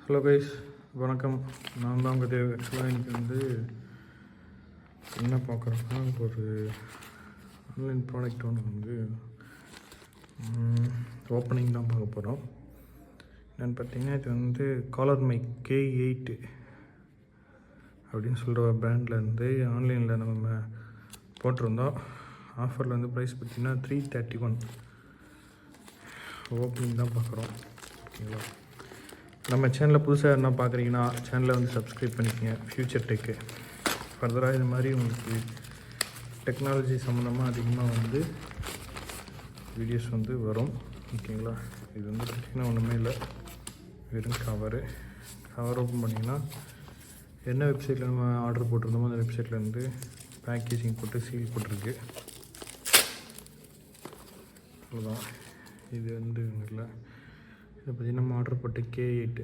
Hello guys, வணக்கம். நான் தான் உங்கள் தேவ். ஆக்சுவலாக எனக்கு வந்து என்ன பார்க்குறோன்னா, ஒரு ஆன்லைன் ப்ராடக்ட் ஒன்று வந்து ஓப்பனிங் தான் பார்க்க போகிறோம். என்னென்னு பார்த்தீங்கன்னா, இது வந்து காலர் மைக் K8 அப்படின்னு சொல்கிற ஒரு பிராண்ட்லேருந்து ஆன்லைனில் நம்ம போட்டிருந்தோம். ஆஃபரில் வந்து ப்ரைஸ் பார்த்திங்கன்னா $331. ஓப்பனிங் தான் பார்க்குறோம். ஓகேங்களா? நம்ம சேனலில் புதுசாக என்ன பார்க்குறீங்கன்னா சேனலை வந்து சப்ஸ்கிரைப் பண்ணிக்கோங்க. ஃப்யூச்சர் டெக்கு ஃபர்தராக இது மாதிரி உங்களுக்கு டெக்னாலஜி சம்மந்தமாக அதிகமாக வந்து வீடியோஸ் வந்து வரும். ஓகேங்களா? இது வந்து பார்த்திங்கன்னா ஒன்றுமே இல்லை, வெறும் கவர் ஓப்பன் பண்ணிங்கன்னா என்ன வெப்சைட்டில் நம்ம ஆர்டர் போட்டிருந்தோமோ அந்த வெப்சைட்டில் வந்து பேக்கேஜிங் போட்டு சீல் போட்டிருக்கு. அவ்வளோதான். இது வந்து இல்லை, இதை பற்றி நம்ம ஆர்டர் போட்டு K8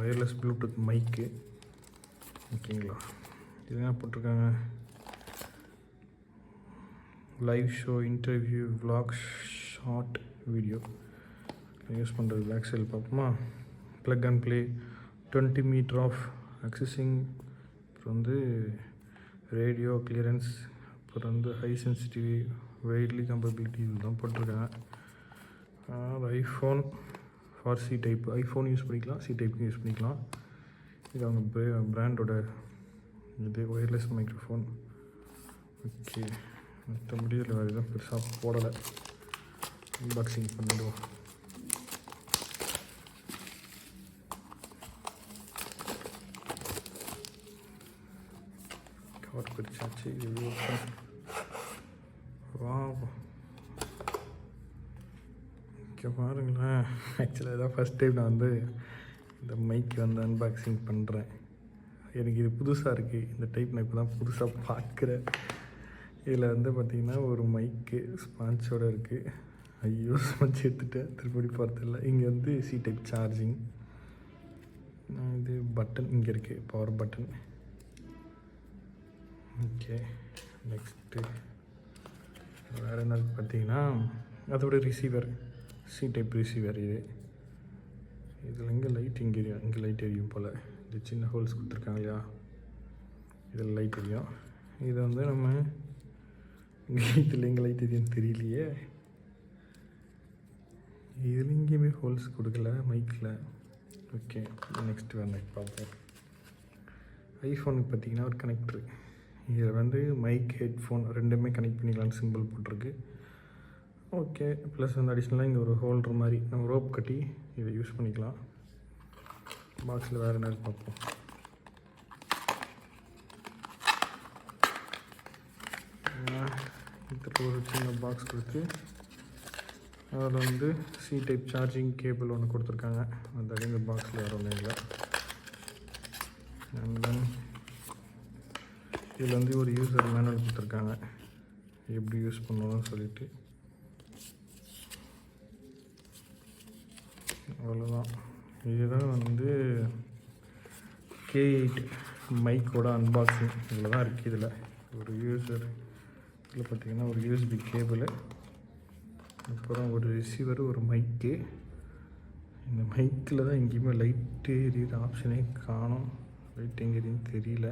ஒயர்லெஸ் ப்ளூடூத் மைக்கு. ஓகேங்களா? இது என்ன போட்டிருக்காங்க, live show, interview, vlog, short video use பண்ணுறது. பேக் சைடு பார்ப்போமா? Plug and play, 20 meter of accessing, அப்புறம் வந்து ரேடியோ கிளியரன்ஸ், அப்புறம் வந்து ஹை சென்சிட்டிவி, வைட்லி கம்பபிலிட்டி, இதுதான் போட்டிருக்காங்க. IPhone for C type, iPhone use பண்ணிக்கலாம், சி டைப்பும் யூஸ் பண்ணிக்கலாம். இது அவங்க பிராண்டோட இது ஒயர்லெஸ் மைக்ரோஃபோன். ஓகே, மற்றபடி இதில் வேறு எதுவும் பெருசாக போடலை. அன்பாக்சிங் பண்ணிடுவோம். கவர் பிரிச்சாச்சு. வா, ஓகே பாருங்களேன். ஆக்சுவலாக இதான் ஃபஸ்ட் டைம் நான் வந்து இந்த மைக்கு வந்து அன்பாக்சிங் பண்ணுறேன். எனக்கு இது புதுசாக இருக்குது. இந்த டைப் நான் இப்போ தான் புதுசாக பார்க்குறேன். இதில் வந்து பார்த்திங்கன்னா ஒரு மைக்கு ஸ்பான்ச்சோடு இருக்குது. ஐயோ, ஸ்பான்ச் எடுத்துகிட்டேன், திருப்படி போகிறதில்ல. இங்கே வந்து சி டைப் சார்ஜிங், இது பட்டன் இங்கே இருக்குது, பவர் பட்டன். ஓகே, நெக்ஸ்ட்டு வேறு என்ன பார்த்தீங்கன்னா அதோட ரிசீவர், சி டைப் ரிசீவர். இதில் இங்கே லைட், இங்கே லைட் எரியும் போல். இது சின்ன ஹோல்ஸ் கொடுத்துருக்காங்க இல்லையா, இதில் லைட் எரியும். இது வந்து நம்ம இதில் எங்கே லைட் எரியும் தெரியலையே. இதில் எங்கேயுமே ஹோல்ஸ் கொடுக்கல மைக்கில். ஓகே, நெக்ஸ்ட் வேறு மைக் பார்ப்போம். ஐஃபோனுக்கு பார்த்திங்கன்னா ஒரு கனெக்டரு. இதில் வந்து மைக், ஹெட்ஃபோன் ரெண்டுமே கனெக்ட் பண்ணிக்கலான்னு சிம்பிள் போட்டிருக்கு. ஓகே, ப்ளஸ் வந்து அடிஷ்னலாக இங்கே ஒரு ஹோல்டர் மாதிரி நம்ம ரோப் கட்டி இதை யூஸ் பண்ணிக்கலாம். பாக்ஸில் வேறு என்ன பார்ப்போம். இதுக்கு ஒரு சின்ன பாக்ஸ் கொடுத்து அதில் வந்து சி டைப் சார்ஜிங் கேபிள் ஒன்று கொடுத்துருக்காங்க. அந்த இந்த பாக்ஸில் வேறு ஒன்றும் இல்லை. அண்ட் தென் இதில் வந்து ஒரு யூசர் மேனுவல் கொடுத்துருக்காங்க, எப்படி யூஸ் பண்ணணும்னு சொல்லிட்டு. அவ்வளோதான். இதுதான் வந்து K8 மைக்கோட அன்பாக்சிங். இதில் தான் இருக்குது. இதில் ஒரு யூசர், இதில் பார்த்திங்கன்னா ஒரு USB கேபிள், அப்புறம் ஒரு ரிசீவர், ஒரு மைக்கு. இந்த மைக்கில் தான் எங்கேயுமே லைட்டு எரியுற ஆப்ஷனே காணும். லைட் எங்கே எரியுன்னு தெரியல.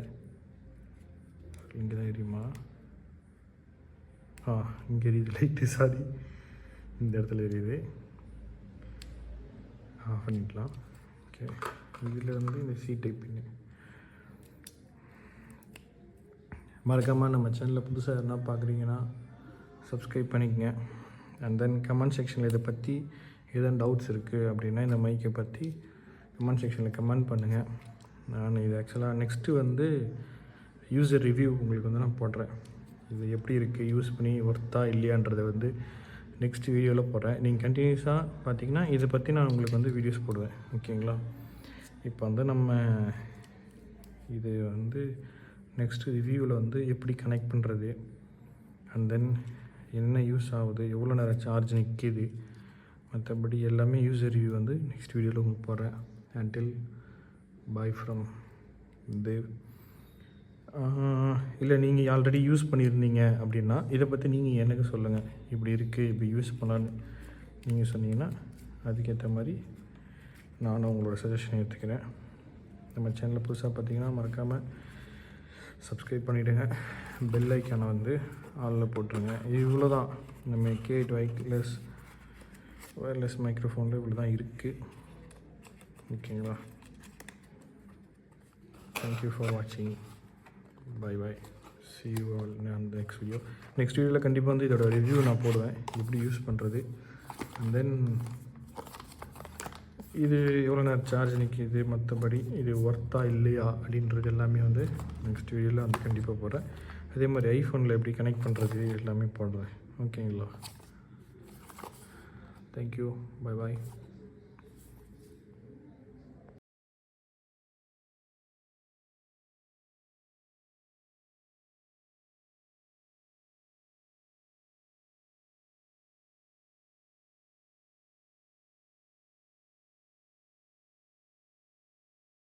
இங்கே தான் எரியுமா? இங்கே எரியுது லைட்டு. சாரி, இந்த இடத்துல எரியுது. ஆஃப் பண்ணிக்கலாம். ஓகே, இதில் வந்து இந்த சி டைப்பிங்க. மறக்காமல் நம்ம சேனலில் புதுசாக என்ன பார்க்குறீங்கன்னா சப்ஸ்கிரைப் பண்ணிக்கங்க. அண்ட் தென் கமெண்ட் செக்ஷனில் இதை பற்றி எதுவும் டவுட்ஸ் இருக்குது அப்படின்னா இந்த மைக்கை பற்றி கமெண்ட் செக்ஷனில் கமெண்ட் பண்ணுங்கள். நான் இது ஆக்சுவலாக நெக்ஸ்ட்டு வந்து யூசர் ரிவ்யூ உங்களுக்கு வந்து நான் போடுறேன். இது எப்படி இருக்குது, யூஸ் பண்ணி ஒர்த்தா இல்லையான்றதை வந்து நெக்ஸ்ட் வீடியோவில் போடுறேன். நீங்கள் கண்டினியூஸாக பார்த்தீங்கன்னா இதை பற்றி நான் உங்களுக்கு வந்து வீடியோஸ் போடுவேன். ஓகேங்களா? இப்போ வந்து நம்ம இது வந்து நெக்ஸ்ட் ரிவ்யூவில் வந்து எப்படி கனெக்ட் பண்ணுறது, அண்ட் தென் என்ன யூஸ் ஆகுது, எவ்வளோ நேரம் சார்ஜ் நிற்கிது, மற்றபடி எல்லாமே யூசர் ரிவ்யூ வந்து நெக்ஸ்ட் வீடியோவில் உங்களுக்கு போடுறேன். Until bye from Dev. இல்லை நீங்கள் ஆல்ரெடி யூஸ் பண்ணியிருந்தீங்க அப்படின்னா இதை பற்றி நீங்கள் எனக்கு சொல்லுங்கள். இப்படி இருக்குது, இப்படி யூஸ் பண்ணலான்னு நீங்கள் சொன்னீங்கன்னா அதுக்கேற்ற மாதிரி நானும் உங்களோட சஜஷன் எடுத்துக்கிறேன். நம்ம சேனலில் புதுசாக பார்த்தீங்கன்னா மறக்காமல் சப்ஸ்கிரைப் பண்ணிவிடுங்க. பெல் ஐக்கானை வந்து ஆளில் போட்டுருங்க. இவ்வளோ தான் நம்ம K8 ஒயர்லெஸ் மைக்ரோஃபோனில் இவ்வளோ தான் இருக்குது. ஓகேங்களா? தேங்க்யூ ஃபார் வாட்சிங். Bye bye. see you all in the next video. Next வீடியோவில் கண்டிப்பாக வந்து இதோட ரிவ்யூ நான் போடுவேன், எப்படி யூஸ் பண்ணுறது, அண்ட் தென் இது எவ்வளோ நேரம் சார்ஜ் நிற்கிது, மற்றபடி இது ஒர்த்தா இல்லையா அப்படின்றது எல்லாமே வந்து நெக்ஸ்ட் வீடியோவில் வந்து கண்டிப்பாக போடுறேன். அதே மாதிரி ஐஃபோனில் எப்படி கனெக்ட் பண்ணுறது எல்லாமே போடுறேன். ஓகேங்களா? தேங்க்யூ. Bye bye.